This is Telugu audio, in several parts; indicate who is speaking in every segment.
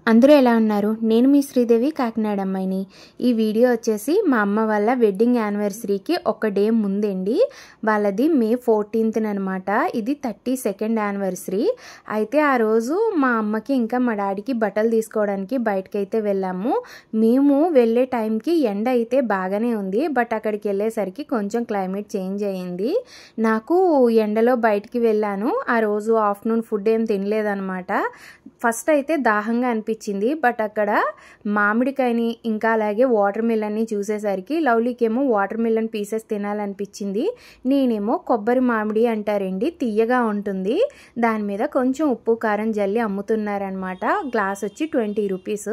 Speaker 1: అందరూ ఎలా ఉన్నారు? నేను మీ శ్రీదేవి కాకినాడ అమ్మాయిని. ఈ వీడియో వచ్చేసి మా అమ్మ వాళ్ళ వెడ్డింగ్ యానివర్సరీకి ఒక డే ముందండి. వాళ్ళది మే 14th అనమాట. ఇది 32nd యానివర్సరీ. అయితే ఆ రోజు మా అమ్మకి ఇంకా మా డాడీకి బట్టలు తీసుకోవడానికి బయటకైతే వెళ్ళాము. మేము వెళ్ళే టైంకి ఎండ అయితే బాగానే ఉంది. బట్ అక్కడికి వెళ్ళేసరికి కొంచెం క్లైమేట్ చేంజ్ అయ్యింది. నాకు ఎండలో బయటికి వెళ్ళాను. ఆ రోజు ఆఫ్టర్నూన్ ఫుడ్ ఏం తినలేదనమాట. ఫస్ట్ అయితే దాహంగా అనిపించింది. బట్ అక్కడ మామిడికాయని ఇంకా అలాగే వాటర్ మిలన్ని చూసేసరికి లవ్లీకేమో వాటర్ మిలన్ పీసెస్ తినాలనిపించింది. నేనేమో కొబ్బరి మామిడి అంటారండి, తీయగా ఉంటుంది. దాని మీద కొంచెం ఉప్పు కారం జల్లి అమ్ముతున్నారనమాట. గ్లాస్ వచ్చి 20 రూపీస్.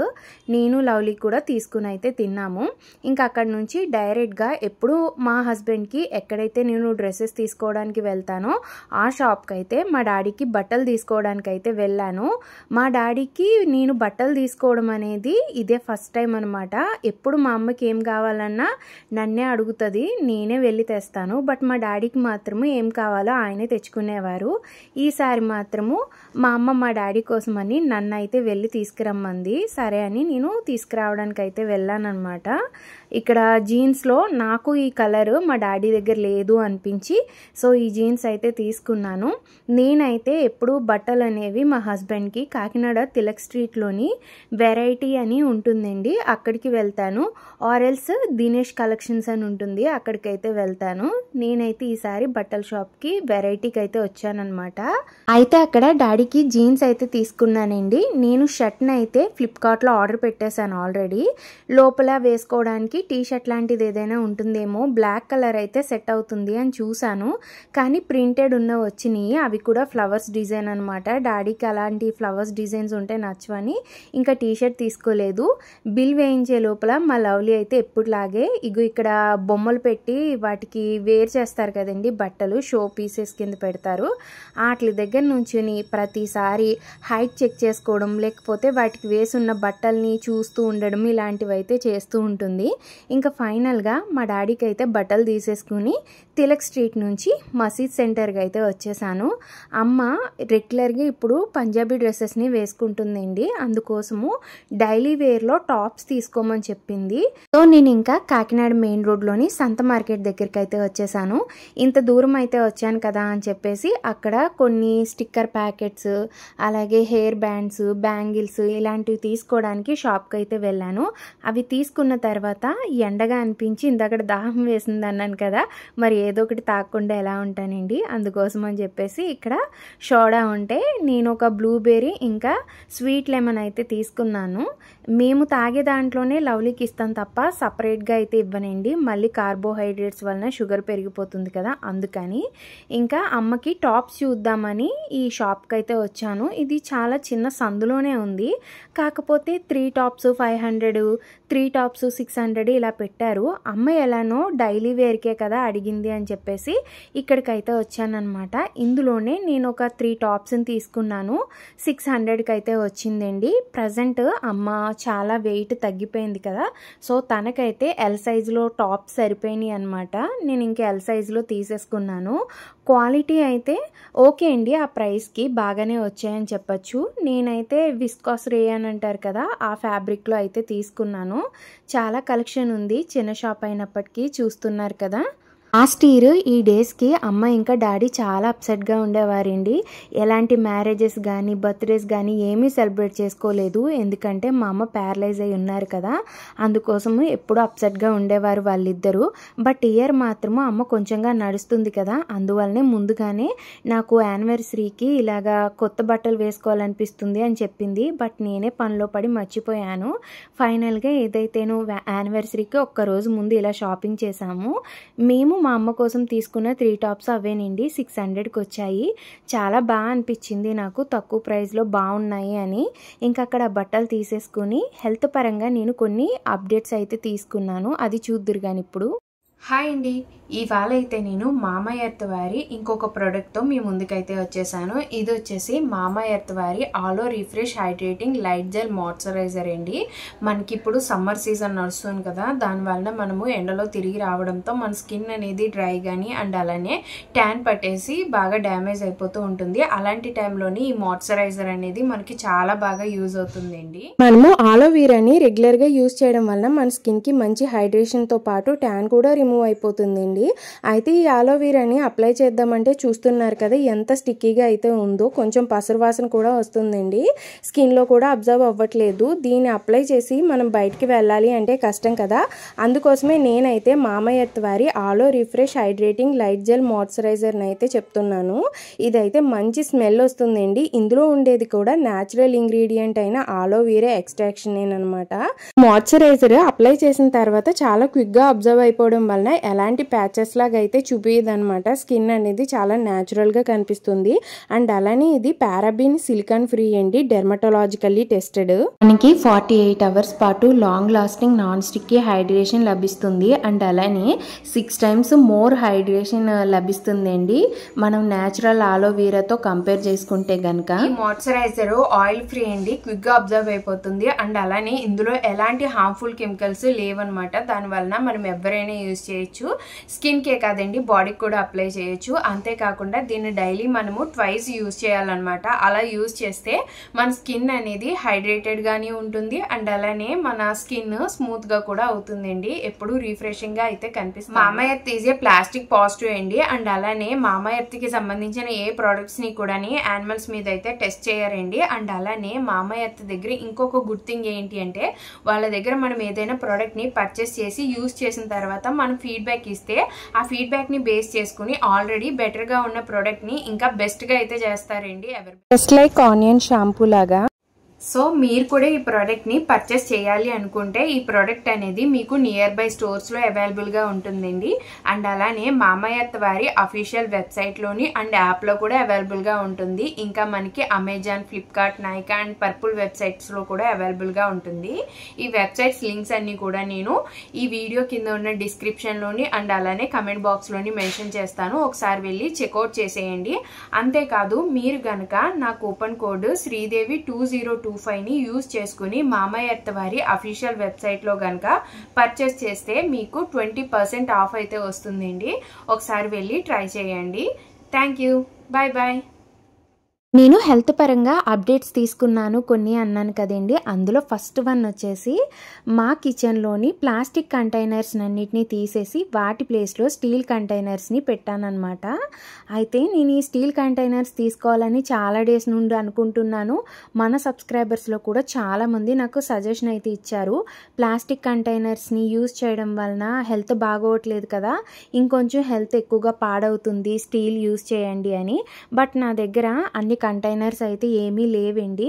Speaker 1: నేను లవ్లీ కూడా తీసుకుని అయితే తిన్నాము. ఇంకా అక్కడ నుంచి డైరెక్ట్గా ఎప్పుడు మా హస్బెండ్కి ఎక్కడైతే నేను డ్రెస్సెస్ తీసుకోవడానికి వెళ్తానో ఆ షాప్కి అయితే మా డాడీకి బట్టలు తీసుకోవడానికి అయితే వెళ్ళాను. మా డాడీకి నేను బట్టలు తీసుకోవడం అనేది ఇదే ఫస్ట్ టైం అనమాట. ఎప్పుడు మా అమ్మకి ఏం కావాలన్నా నన్నే అడుగుతుంది, నేనే వెళ్ళి తెస్తాను. బట్ మా డాడీకి మాత్రము ఏం కావాలో ఆయనే తెచ్చుకునేవారు. ఈసారి మాత్రము మా అమ్మ మా డాడీ కోసమని నన్ను అయితే వెళ్ళి తీసుకురమ్మంది. సరే అని నేను తీసుకురావడానికి అయితే వెళ్ళాను అనమాట. ఇక్కడ జీన్స్లో నాకు ఈ కలర్ మా డాడీ దగ్గర లేదు అనిపించి సో ఈ జీన్స్ అయితే తీసుకున్నాను. నేనైతే ఎప్పుడు బట్టలు అనేవి మా హస్బెండ్కి కాకినాడ తిలక్ స్ట్రీట్లోని వెరైటీ అని ఉంటుందండి, అక్కడికి వెళ్తాను. ఆరెల్స్ దినేష్ కలెక్షన్స్ అని ఉంటుంది, అక్కడికైతే వెళ్తాను. నేనైతే ఈసారి బట్టల షాప్కి వెరైటీకి అయితే వచ్చానమాట. అయితే అక్కడ డాడీకి జీన్స్ అయితే తీసుకున్నానండి. నేను షర్ట్ని అయితే ఫ్లిప్కార్ట్లో ఆర్డర్ పెట్టేశాను ఆల్రెడీ. లోపల వేసుకోవడానికి టీ షర్ట్ లాంటిది ఏదైనా ఉంటుందేమో, బ్లాక్ కలర్ అయితే సెట్ అవుతుంది అని చూశాను. కానీ ప్రింటెడ్ ఉన్న వచ్చినాయి, అవి కూడా ఫ్లవర్స్ డిజైన్ అనమాట. డాడీకి అలాంటి ఫ్లవర్స్ డిజైన్స్ ఉంటే నచ్చవని ఇంకా టీ షర్ట్ తీసుకోలేదు. బిల్ వేయించే లోపల మా లవ్లీ అయితే ఎప్పుడులాగే ఇక్కడ బొమ్మలు పెట్టి వాటికి వేర్ చేస్తారు కదండి బట్టలు, షో పీసెస్ కింద పెడతారు. వాటి దగ్గర నుంచుని ప్రతిసారి హైట్ చెక్ చేసుకోవడం, లేకపోతే వాటికి వేసున్న బట్టల్ని చూస్తూ ఉండడం, ఇలాంటివి అయితే చేస్తూ ఉంటుంది. ఇంకా ఫైనల్గా మా డాడీకి అయితే బట్టలు తీసేసుకుని తిలక్ స్ట్రీట్ నుంచి మసీద్ సెంటర్కి అయితే వచ్చేసాను. అమ్మ రెగ్యులర్గా ఇప్పుడు పంజాబీ డ్రెస్సెస్ని వేసుకుంటుందండి, అందుకోసము డైలీ వేర్లో టాప్స్ తీసుకోమని చెప్పింది. సో నేను ఇంకా కాకినాడ మెయిన్ రోడ్లోని సంత మార్కెట్ దగ్గరికి అయితే వచ్చేసాను. ఇంత దూరం అయితే వచ్చాను కదా అని చెప్పేసి అక్కడ కొన్ని స్టిక్కర్ ప్యాకెట్స్, అలాగే హెయిర్ బ్యాండ్స్, బ్యాంగిల్స్ ఇలాంటివి తీసుకోవడానికి షాప్కి అయితే వెళ్ళాను. అవి తీసుకున్న తర్వాత ఎండగా అనిపించి ఇందాక దాహం వేసింది అన్నాను కదా, మరి ఏదో ఒకటి తాగకుండా ఎలా ఉంటానండి, అందుకోసం అని చెప్పేసి ఇక్కడ సోడా ఉంటే నేను ఒక బ్లూబెర్రీ ఇంకా స్వీట్ లెమన్ అయితే తీసుకున్నాను. మేము తాగే దాంట్లోనే లవ్లీకి ఇస్తాను తప్ప సపరేట్గా అయితే ఇవ్వనండి, మళ్ళీ కార్బోహైడ్రేట్స్ వలన షుగర్ పెరిగిపోతుంది కదా అందుకని. ఇంకా అమ్మకి టాప్స్ చూద్దామని ఈ షాప్కి అయితే వచ్చాను. ఇది చాలా చిన్న సందులోనే ఉంది, కాకపోతే 3 టాప్స్ 500, 3 టాప్స్ 600 ఇలా పెట్టారు. అమ్మ ఎలానో డైలీ వేర్కే కదా అడిగింది అని చెప్పేసి ఇక్కడికైతే వచ్చానమాట. ఇందులోనే నేను ఒక 3 టాప్స్ని తీసుకున్నాను. 600కి అయితే వచ్చిందండి. ప్రజెంట్ అమ్మ చాలా వెయిట్ తగ్గిపోయింది కదా, సో తనకైతే ఎల్ సైజులో టాప్స్ సరిపోయినాయి అనమాట. నేను ఇంకా ఎల్ సైజులో తీసేసుకున్నాను. క్వాలిటీ అయితే ఓకే అండి, ఆ ప్రైస్కి బాగానే వచ్చాయని చెప్పచ్చు. నేనైతే విస్కాస్ రేయాన్ అంటారు కదా, ఆ ఫ్యాబ్రిక్లో అయితే తీసుకున్నాను. చాలా కలెక్షన్ ఉంది, చిన్న షాప్ అయినప్పటికీ చూస్తున్నారు కదా. లాస్ట్ ఇయర్ ఈ డేస్కి అమ్మ ఇంకా డాడీ చాలా అప్సెట్గా ఉండేవారండి. ఎలాంటి మ్యారేజెస్ కానీ బర్త్డేస్ కానీ ఏమీ సెలబ్రేట్ చేసుకోలేదు, ఎందుకంటే మా అమ్మ ప్యారలైజ్ అయి ఉన్నారు కదా, అందుకోసము ఎప్పుడూ అప్సెట్గా ఉండేవారు వాళ్ళిద్దరూ. బట్ ఇయర్ మాత్రము అమ్మ కొంచెంగా నడుస్తుంది కదా, అందువల్లనే ముందుగానే నాకు యానివర్సరీకి ఇలాగా కొత్త బట్టలు వేసుకోవాలనిపిస్తుంది అని చెప్పింది. బట్ నేనే పనిలో పడి మర్చిపోయాను. ఫైనల్గా ఏదైతేనో యానివర్సరీకి ఒక్కరోజు ముందు ఇలా షాపింగ్ చేశాము. మేము మా అమ్మ కోసం తీసుకున్న 3 టాప్స్ అవేనండి 600కి వచ్చాయి. చాలా బాగా అనిపించింది నాకు, తక్కువ ప్రైస్లో బాగున్నాయి అని. ఇంకా అక్కడ బట్టలు తీసేసుకుని హెల్త్ పరంగా నేను కొన్ని అప్డేట్స్ అయితే తీసుకున్నాను, అది చూద్దురు కానీ ఇప్పుడు. హాయ్ అండి, ఇవాళ అయితే నేను మామా ఎర్త్ వారి ఇంకొక ప్రోడక్ట్తో మీ ముందుకైతే వచ్చేసాను. ఇది వచ్చేసి మామా ఎర్త్ వారి ఆలో refresh hydrating light gel moisturiser అండి. మనకి ఇప్పుడు సమ్మర్ సీజన్ నడుస్తుంది కదా, దానివల్ల మనము ఎండలో తిరిగి రావడంతో మన స్కిన్ అనేది డ్రై కానీ అండ్ అలానే ట్యాన్ పట్టేసి బాగా డ్యామేజ్ అయిపోతూ ఉంటుంది. అలాంటి టైంలోని ఈ మాయిశ్చరైజర్ అనేది మనకి చాలా బాగా యూజ్ అవుతుందండి.
Speaker 2: మనము ఆలోవీరాని రెగ్యులర్గా యూజ్ చేయడం వల్ల మన స్కిన్కి మంచి హైడ్రేషన్తో పాటు ట్యాన్ కూడా రిమూవ్ అయిపోతుందండి. అయితే ఈ ఆలోవీరాని అప్లై చేద్దామంటే చూస్తున్నారు కదా ఎంత స్టిక్కీగా అయితే ఉందో, కొంచెం పసరు వాసన కూడా వస్తుందండి. స్కిన్లో కూడా అబ్జర్వ్ అవ్వట్లేదు. దీన్ని అప్లై చేసి మనం బయటికి వెళ్ళాలి అంటే కష్టం కదా, అందుకోసమే నేనైతే మామా ఎర్త్ వారి ఆలో రిఫ్రెష్ హైడ్రేటింగ్ లైట్ జెల్ మాయిశ్చరైజర్ని అయితే చెప్తున్నాను. ఇదైతే మంచి స్మెల్ వస్తుందండి. ఇందులో ఉండేది కూడా న్యాచురల్ ఇంగ్రీడియంట్ అయిన ఆలోవీరా ఎక్స్ట్రాక్షన్ అనమాట. మాయిశ్చరైజర్ అప్లై చేసిన తర్వాత చాలా క్విక్గా అబ్జర్వ్ అయిపోవడం వల్ల ఎలాంటి ప్యాచెస్ లాగా అయితే చూపించదు అనమాట. స్కిన్ అనేది చాలా న్యాచురల్గా కనిపిస్తుంది. అండ్ అలానే ఇది పారాబిన్ సిలికాన్ ఫ్రీ అండి, డెర్మటోలాజికల్లీ టెస్టెడ్.
Speaker 1: మనకి 48 అవర్స్ పాటు long lasting non sticky hydration లభిస్తుంది. అండ్ అలానే 6 times మోర్ హైడ్రేషన్ లభిస్తుంది అండి మనం న్యాచురల్ ఆలోవీరాతో కంపేర్ చేసుకుంటే గనక. ఈ మాయిశ్చరైజర్ ఆయిల్ ఫ్రీ అండి, క్విక్ గా అబ్జర్వ్ అయిపోతుంది. అండ్ అలానే ఇందులో ఎలాంటి హార్మ్ఫుల్ కెమికల్స్ లేవన్నమాట. దానివల్ల మనం ఎవరైనా యూజ్ చేయొచ్చు. స్కిన్ కే కాదండి, బాడీకి కూడా అప్లై చేయొచ్చు. అంతేకాకుండా దీన్ని డైలీ మనము ట్వైస్ యూజ్ చేయాలన్నమాట. అలా యూజ్ చేస్తే మన స్కిన్ అనేది హైడ్రేటెడ్ గానీ ఉంటుంది. అండ్ అలానే మన స్కిన్ స్మూత్ గా కూడా అవుతుందండి. ఎప్పుడు రిఫ్రెషింగ్ గా అయితే కనిపిస్తుంది. మామా earth is a plastic positive అండి. అండ్ అలానే మామా ఎర్త్ కి సంబంధించిన ఏ ప్రొడక్ట్స్ ని కూడా యానిమల్స్ మీద అయితే టెస్ట్ చేయరండి. అండ్ అలానే మామా ఎర్త్ దగ్గర ఇంకొక గుడ్ థింగ్ ఏంటి అంటే, వాళ్ళ దగ్గర మనం ఏదైనా ప్రోడక్ట్ ని పర్చేస్ చేసి యూజ్ చేసిన తర్వాత మనం ఫీడ్బ్యాక్ ఇస్తే ఆ ఫీడ్బ్యాక్ ని బేస్ చేసుకుని ఆల్రెడీ బెటర్ గా ఉన్న ప్రోడక్ట్ ని ఇంకా బెస్ట్ గా అయితే చేస్తారండి.
Speaker 2: జస్ట్ లైక్ ఆనియన్ షాంపూ లాగా.
Speaker 1: సో మీరు కూడా ఈ ప్రోడక్ట్ ని పర్చేస్ చేయాలి అనుకుంటే ఈ ప్రోడక్ట్ అనేది మీకు నియర్ బై స్టోర్స్ లో అవైలబుల్ గా ఉంటుందండి. అండ్ అలానే మామా ఎర్త్ వారి అఫీషియల్ వెబ్సైట్ లోని అండ్ యాప్ లో కూడా అవైలబుల్ గా ఉంటుంది. ఇంకా మనకి Amazon, Flipkart, Nykaa and purple websites లో కూడా అవైలబుల్ గా ఉంటుంది. ఈ వెబ్సైట్స్ లింక్స్ అన్ని కూడా నేను ఈ వీడియో కింద ఉన్న డిస్క్రిప్షన్ లోని అండ్ అలానే కమెంట్ బాక్స్ లోని మెన్షన్ చేస్తాను. ఒకసారి వెళ్ళి చెక్అవుట్ చేసేయండి. అంతేకాదు మీరు గనక నా కూపన్ కోడ్ శ్రీదేవి 2025 ని యూజ్ చేసుకుని మామా ఎర్త్ వారి అఫీషియల్ వెబ్సైట్ లో గనక పర్చేస్ చేస్తే మీకు 20% ఆఫ్ అయితే వస్తుందండి. ఒకసారి వెళ్ళి ట్రై చేయండి. Thank you, bye bye.
Speaker 2: నేను హెల్త్ పరంగా అప్డేట్స్ తీసుకున్నాను కొన్ని అన్నాను కదండి. అందులో ఫస్ట్ వన్ వచ్చేసి మా కిచెన్లోని ప్లాస్టిక్ కంటైనర్స్ అన్నిటినీ తీసేసి వాటి ప్లేస్లో స్టీల్ కంటైనర్స్ని పెట్టానన్నమాట. అయితే నేను ఈ స్టీల్ కంటైనర్స్ తీసుకోవాలని చాలా డేస్ నుండి అనుకుంటున్నాను. మన సబ్స్క్రైబర్స్లో కూడా చాలామంది నాకు సజెషన్ అయితే ఇచ్చారు, ప్లాస్టిక్ కంటైనర్స్ని యూజ్ చేయడం వలన హెల్త్ బాగోవట్లేదు కదా, ఇంకొంచెం హెల్త్ ఎక్కువగా పాడవుతుంది, స్టీల్ యూజ్ చేయండి అని. బట్ నా దగ్గర అన్ని కంటైనర్స్ అయితే ఏమీ లేవండి.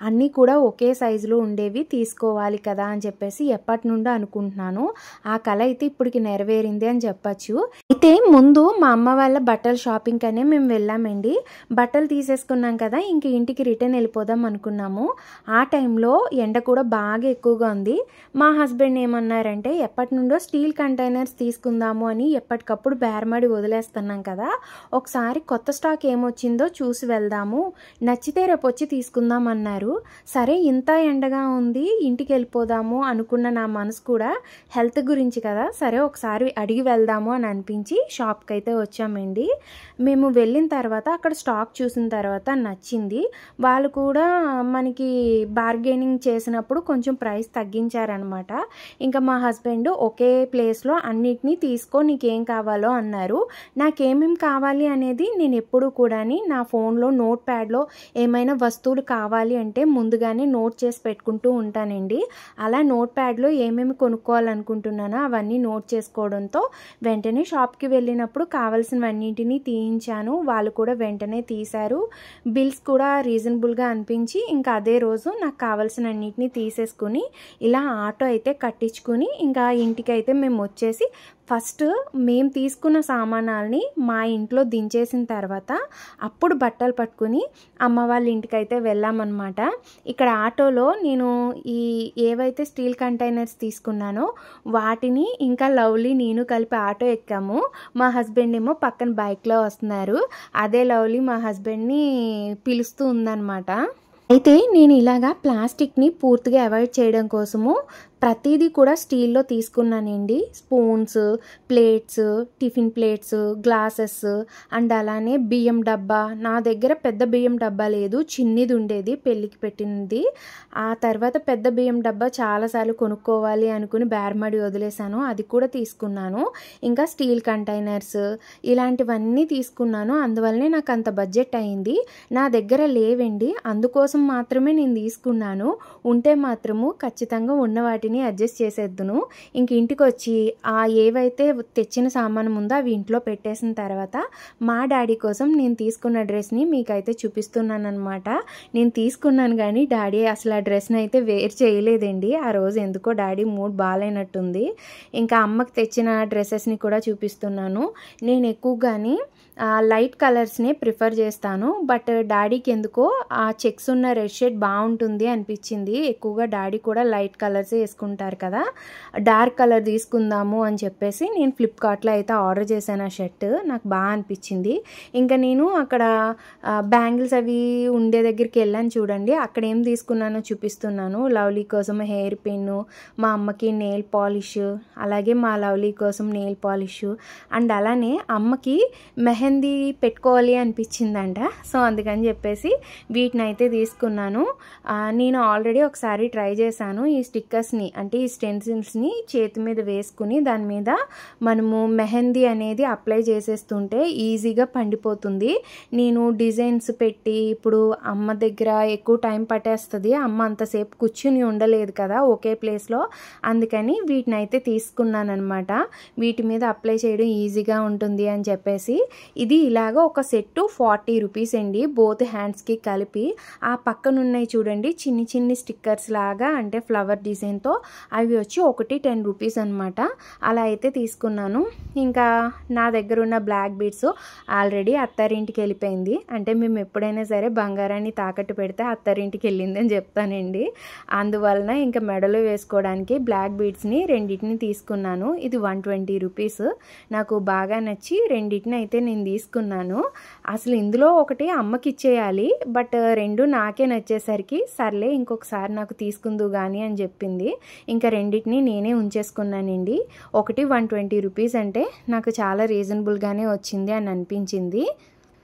Speaker 2: అన్నీ కూడా ఒకే సైజులో ఉండేవి తీసుకోవాలి కదా అని చెప్పేసి ఎప్పటి నుండో అనుకుంటున్నాను. ఆ కళ అయితే ఇప్పటికి నెరవేరింది అని చెప్పచ్చు. అయితే ముందు మా అమ్మ వాళ్ళ బట్టల షాపింగ్ అనే మేము వెళ్ళామండి. బట్టలు తీసేసుకున్నాం కదా, ఇంక ఇంటికి రిటర్న్ వెళ్ళిపోదాం అనుకున్నాము. ఆ టైంలో ఎండ కూడా బాగా ఎక్కువగా ఉంది. మా హస్బెండ్ ఏమన్నారంటే, ఎప్పటి నుండో స్టీల్ కంటైనర్స్ తీసుకుందాము అని ఎప్పటికప్పుడు బేరమాడి వదిలేస్తున్నాం కదా, ఒకసారి కొత్త స్టాక్ ఏమొచ్చిందో చూసి వెళ్దాము, నచ్చితే రేపు వచ్చి తీసుకుందాం అన్నారు. సరే ఇంత ఎండగా ఉంది ఇంటికి వెళ్ళిపోదాము అనుకున్న నా మనసు కూడా హెల్త్ గురించి కదా, సరే ఒకసారి అడిగి వెళ్దాము అని అనిపించి షాప్కి అయితే వచ్చామండి. మేము వెళ్ళిన తర్వాత అక్కడ స్టాక్ చూసిన తర్వాత నచ్చింది. వాళ్ళు కూడా మనకి బార్గెనింగ్ చేసినప్పుడు కొంచెం ప్రైస్ తగ్గించారనమాట. ఇంకా మా హస్బెండ్ ఒకే ప్లేస్లో అన్నిటినీ తీసుకో నీకేం కావాలో అన్నారు. నాకేమేమి కావాలి అనేది నేను ఎప్పుడు కూడా నా ఫోన్లో నోట్ ప్యాడ్లో ఏమైనా వస్తువులు కావాలి అంటే ముందుగానే నోట్ చేసి పెట్టుకుంటూ ఉంటానండి. అలా నోట్ ప్యాడ్లో ఏమేమి కొనుక్కోవాలనుకుంటున్నానో అవన్నీ నోట్ చేసుకోవడంతో వెంటనే షాప్కి వెళ్ళినప్పుడు కావాల్సినవన్నింటినీ తీయించాను. వాళ్ళు కూడా వెంటనే తీశారు. బిల్స్ కూడా రీజనబుల్గా అనిపించి ఇంకా అదే రోజు నాకు కావాల్సిన అన్నింటినీ తీసేసుకుని ఇలా ఆటో అయితే కట్టించుకుని ఇంకా ఇంటికి అయితే మేము వచ్చేసి ఫస్ట్ మేము తీసుకున్న సామానాల్ని మా ఇంట్లో దించేసిన తర్వాత అప్పుడు బట్టలు పట్టుకుని అమ్మ వాళ్ళ ఇంటికైతే వెళ్ళామన్నమాట. ఇక్కడ ఆటోలో నేను ఏవైతే స్టీల్ కంటైనర్స్ తీసుకున్నానో వాటిని ఇంకా లవ్లీ నేను కలిపి ఆటో ఎక్కాము. మా హస్బెండ్ ఏమో పక్కన బైక్లో వస్తున్నారు. అదే లవ్లీ మా హస్బెండ్ని పిలుస్తూ ఉందన్నమాట. అయితే నేను ఇలాగా ప్లాస్టిక్ని పూర్తిగా అవాయిడ్ చేయడం కోసము ప్రతిదీ కూడా స్టీల్లో తీసుకున్నానండి. Spoons, plates, tiffin plates, glasses and అలానే బియ్యం డబ్బా. నా దగ్గర పెద్ద బియ్యం డబ్బా లేదు, చిన్నది ఉండేది పెళ్ళికి పెట్టినది. ఆ తర్వాత పెద్ద బియ్యం డబ్బా చాలాసార్లు కొనుక్కోవాలి అనుకుని బేరమడి వదిలేశాను, అది కూడా తీసుకున్నాను. ఇంకా స్టీల్ కంటైనర్స్ ఇలాంటివన్నీ తీసుకున్నాను. అందువల్లనే నాకు అంత బడ్జెట్ అయింది. నా దగ్గర లేవండి, అందుకోసం మాత్రమే నేను తీసుకున్నాను. ఉంటే మాత్రము ఖచ్చితంగా ఉన్న వాటిని అడ్జస్ట్ చేసేద్దును. ఇంక ఇంటికి వచ్చి ఏవైతే తెచ్చిన సామాను ఉందో అవి ఇంట్లో పెట్టేసిన తర్వాత మా డాడీ కోసం నేను తీసుకున్న డ్రెస్ని మీకైతే చూపిస్తున్నాను అనమాట. నేను తీసుకున్నాను కానీ డాడీ అసలు ఆ డ్రెస్ని అయితే వేర్ చేయలేదండి. ఆ రోజు ఎందుకో డాడీ మూడ్ బాగాలేనట్టుంది. ఇంకా అమ్మకి తెచ్చిన డ్రెస్సెస్ని కూడా చూపిస్తున్నాను. నేను ఎక్కువగాని లైట్ కలర్స్నే ప్రిఫర్ చేస్తాను. బట్ డాడీకి ఎందుకో ఆ చెక్స్ ఉన్న రెడ్ షర్ట్ బాగుంటుంది అనిపించింది. ఎక్కువగా డాడీ కూడా లైట్ కలర్సే వేసుకుంటారు కదా, డార్క్ కలర్ తీసుకుందాము అని చెప్పేసి నేను ఫ్లిప్కార్ట్లో అయితే ఆర్డర్ చేశాను ఆ షర్ట్. నాకు బాగా అనిపించింది. ఇంకా నేను అక్కడ బ్యాంగిల్స్ అవి ఉండే దగ్గరికి వెళ్ళాను చూడండి. అక్కడ ఏం తీసుకున్నానో చూపిస్తున్నాను. లవ్లీ కోసం హెయిర్ పిన్, మా అమ్మకి నెయిల్ పాలిష్, అలాగే మా లవ్లీ కోసం నెయిల్ పాలిష్ అండ్ అలానే అమ్మకి మెహందీ పెట్టుకోవాలి అనిపించిందంట. సో అందుకని చెప్పేసి వీటిని అయితే తీసుకున్నాను. నేను ఆల్రెడీ ఒకసారి ట్రై చేశాను. ఈ స్టిక్కర్స్ని అంటే ఈ స్టెన్సిల్స్ని చేతి మీద వేసుకుని దాని మీద మనము మెహందీ అనేది అప్లై చేసేస్తుంటే ఈజీగా పండిపోతుంది. నేను డిజైన్స్ పెట్టి ఇప్పుడు అమ్మ దగ్గర ఎక్కువ టైం పట్టేస్తుంది, అమ్మ అంతసేపు కూర్చుని ఉండలేదు కదా ఒకే ప్లేస్లో. అందుకని వీటిని అయితే తీసుకున్నాను అనమాట. వీటి మీద అప్లై చేయడం ఈజీగా ఉంటుంది అని చెప్పేసి. ఇది ఇలాగ ఒక సెట్ 40 రూపీస్ అండి, బోత్ హ్యాండ్స్కి కలిపి. ఆ పక్కన ఉన్నాయి చూడండి చిన్ని చిన్ని స్టిక్కర్స్ లాగా, అంటే ఫ్లవర్ డిజైన్తో, అవి వచ్చి ఒకటి 10 రూపీస్ అనమాట. అలా అయితే తీసుకున్నాను. ఇంకా నా దగ్గర ఉన్న బ్లాక్ బీడ్స్ ఆల్రెడీ అత్తారింటికి వెళ్ళిపోయింది. అంటే మేము ఎప్పుడైనా సరే బంగారాన్ని తాకట్టు పెడితే అత్తారింటికి వెళ్ళిందని చెప్తానండి. అందువలన ఇంకా మెడలో వేసుకోవడానికి బ్లాక్ బీడ్స్ని రెండింటిని తీసుకున్నాను. ఇది 120 రూపీస్. నాకు బాగా నచ్చి రెండింటిని అయితే నేను తీసుకున్నాను. అసలు ఇందులో ఒకటి అమ్మకి ఇచ్చేయాలి, బట్ రెండు నాకే నచ్చేసరికి సర్లే ఇంకొకసారి నాకు తీసుకుందు కానీ అని చెప్పింది. ఇంకా రెండింటిని నేనే ఉంచేసుకున్నానండి. ఒకటి 120 రూపీస్ అంటే నాకు చాలా రీజనబుల్గానే వచ్చింది అని అనిపించింది.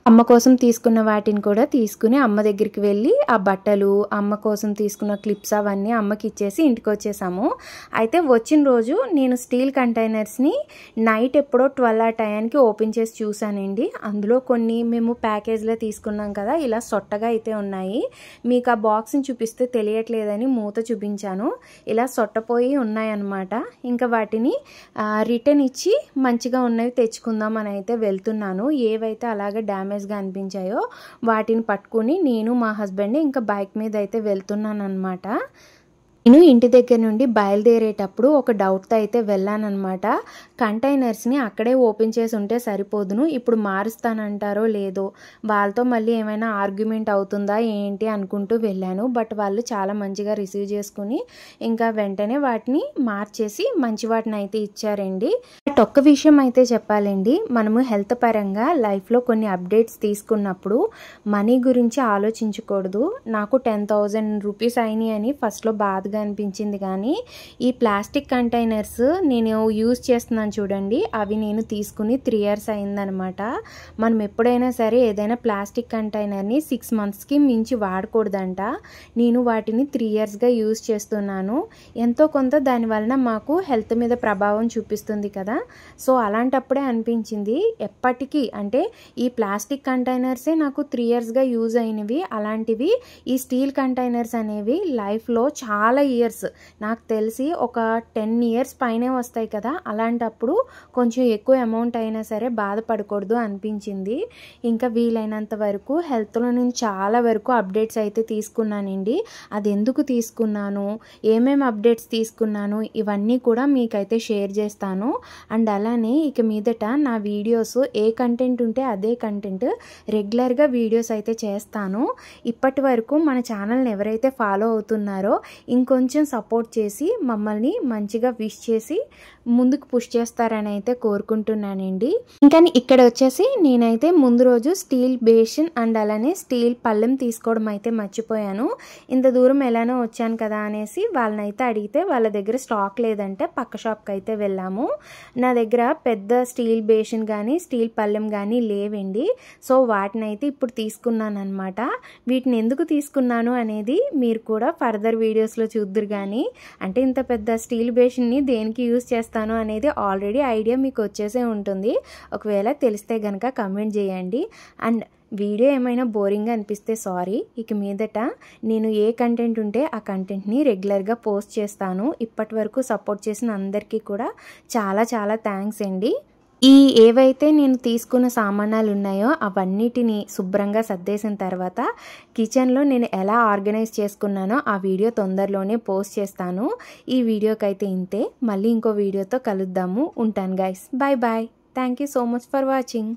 Speaker 2: అమ్మ కోసం తీసుకున్న వాటిని కూడా తీసుకుని అమ్మ దగ్గరికి వెళ్ళి ఆ బట్టలు, అమ్మ కోసం తీసుకున్న క్లిప్స్ అవన్నీ అమ్మకి ఇచ్చేసి ఇంటికి వచ్చేసాము. అయితే వచ్చిన రోజు నేను స్టీల్ కంటైనర్స్ని నైట్ ఎప్పుడో 12 ఆ టయానికి ఓపెన్ చేసి చూసానండి. అందులో కొన్ని మేము ప్యాకేజ్లో తీసుకున్నాం కదా, ఇలా సొట్టగా అయితే ఉన్నాయి. మీకు ఆ బాక్స్ని చూపిస్తే తెలియట్లేదని మూత చూపించాను. ఇలా సొట్టపోయి ఉన్నాయన్నమాట. ఇంకా వాటిని రిటర్న్ ఇచ్చి మంచిగా ఉన్నవి తెచ్చుకుందాం అని అయితే వెళ్తున్నాను. ఏవైతే అలాగే డ్యామేజ్గా అనిపించాయో వాటిని పట్టుకుని నేను మా హస్బెండ్ ఇంకా బైక్ మీద అయితే వెళ్తున్నాను అనమాట. నేను ఇంటి దగ్గర నుండి బయలుదేరేటప్పుడు ఒక డౌట్తో అయితే వెళ్ళానమాట. కంటైనర్స్ని అక్కడే ఓపెన్ చేసి ఉంటే సరిపోదును, ఇప్పుడు మారుస్తానంటారో లేదో, వాళ్ళతో మళ్ళీ ఏమైనా ఆర్గ్యుమెంట్ అవుతుందా ఏంటి అనుకుంటూ వెళ్ళాను. బట్ వాళ్ళు చాలా మంచిగా రిసీవ్ చేసుకుని ఇంకా వెంటనే వాటిని మార్చేసి మంచి వాటిని అయితే ఇచ్చారండి. బట్ ఒక్క విషయం అయితే చెప్పాలండి, మనము హెల్త్ పరంగా లైఫ్లో కొన్ని అప్డేట్స్ తీసుకున్నప్పుడు మనీ గురించి ఆలోచించకూడదు. నాకు 10,000 రూపీస్ అయినాయి అని ఫస్ట్లో బాధ అనిపించింది. కానీ ఈ ప్లాస్టిక్ కంటైనర్స్ నేను యూజ్ చేస్తున్నాను చూడండి, అవి నేను తీసుకుని 3 ఇయర్స్ అయిందనమాట. మనం ఎప్పుడైనా సరే ఏదైనా ప్లాస్టిక్ కంటైనర్ని 6 మంత్స్కి మించి వాడకూడదంట. నేను వాటిని 3 ఇయర్స్గా యూజ్ చేస్తున్నాను. ఎంతో కొంత దానివలన మాకు హెల్త్ మీద ప్రభావం చూపిస్తుంది కదా. సో అలాంటప్పుడే అనిపించింది, ఎప్పటికీ అంటే ఈ ప్లాస్టిక్ కంటైనర్సే నాకు 3 ఇయర్స్గా యూజ్ అయినవి, అలాంటివి ఈ స్టీల్ కంటైనర్స్ అనేవి లైఫ్లో చాలా చాలా ఇయర్స్, నాకు తెలిసి ఒక 10 ఇయర్స్ పైనే వస్తాయి కదా, అలాంటప్పుడు కొంచెం ఎక్కువ అమౌంట్ అయినా సరే బాధపడకూడదు అనిపించింది. ఇంకా వీలైనంత వరకు హెల్త్లో నేను చాలా వరకు అప్డేట్స్ అయితే తీసుకున్నానండి. అది ఎందుకు తీసుకున్నాను, ఏమేమి అప్డేట్స్ తీసుకున్నాను, ఇవన్నీ కూడా మీకైతే షేర్ చేస్తాను. అండ్ అలానే ఇక మీదట నా వీడియోస్ ఏ కంటెంట్ ఉంటే అదే కంటెంట్ రెగ్యులర్గా వీడియోస్ అయితే చేస్తాను. ఇప్పటి వరకు మన ఛానల్ని ఎవరైతే ఫాలో అవుతున్నారో ఇంకొంచెం సపోర్ట్ చేసి మమ్మల్ని మంచిగా విష్ చేసి ముందుకు పుష్ చేస్తారని అయితే కోరుకుంటున్నానండి. ఇంకా ఇక్కడ వచ్చేసి నేనైతే ముందు రోజు స్టీల్ బేసిన్ అండ్ అలానే స్టీల్ పళ్ళెం తీసుకోవడం అయితే మర్చిపోయాను. ఇంత దూరం ఎలానో వచ్చాను కదా అనేసి వాళ్ళనైతే అడిగితే వాళ్ళ దగ్గర స్టాక్ లేదంటే పక్క షాప్కి అయితే వెళ్ళాము. నా దగ్గర పెద్ద స్టీల్ బేసిన్ కానీ స్టీల్ పళ్ళెం కానీ లేవండి. సో వాటిని అయితే ఇప్పుడు తీసుకున్నాను అనమాట. వీటిని ఎందుకు తీసుకున్నాను అనేది మీరు కూడా ఫర్దర్ వీడియోస్లో చూద్దురు. కానీ అంటే ఇంత పెద్ద స్టీల్ బేసిన్ని దేనికి యూజ్ చేస్తాను అనేది ఆల్రెడీ ఐడియా మీకు వచ్చేసే ఉంటుంది. ఒకవేళ తెలిస్తే కనుక కమెంట్ చేయండి. అండ్ వీడియో ఏమైనా బోరింగ్గా అనిపిస్తే సారీ. ఇక మీదట నేను ఏ కంటెంట్ ఉంటే ఆ కంటెంట్ని రెగ్యులర్గా పోస్ట్ చేస్తాను. ఇప్పటి వరకు సపోర్ట్ చేసిన అందరికీ కూడా చాలా చాలా థ్యాంక్స్ అండి. ఈ ఏవైతే నేను తీసుకున్న సామానాలు ఉన్నాయో అవన్నిటిని శుభ్రంగా సర్దేసిన తర్వాత కిచెన్లో నేను ఎలా ఆర్గనైజ్ చేసుకున్నానో ఆ వీడియో తొందరలోనే పోస్ట్ చేస్తాను. ఈ వీడియోకి అయితే ఇంతే. మళ్ళీ ఇంకో వీడియోతో కలుద్దాము. ఉంటాను guys. Bye bye. Thank you so much for watching.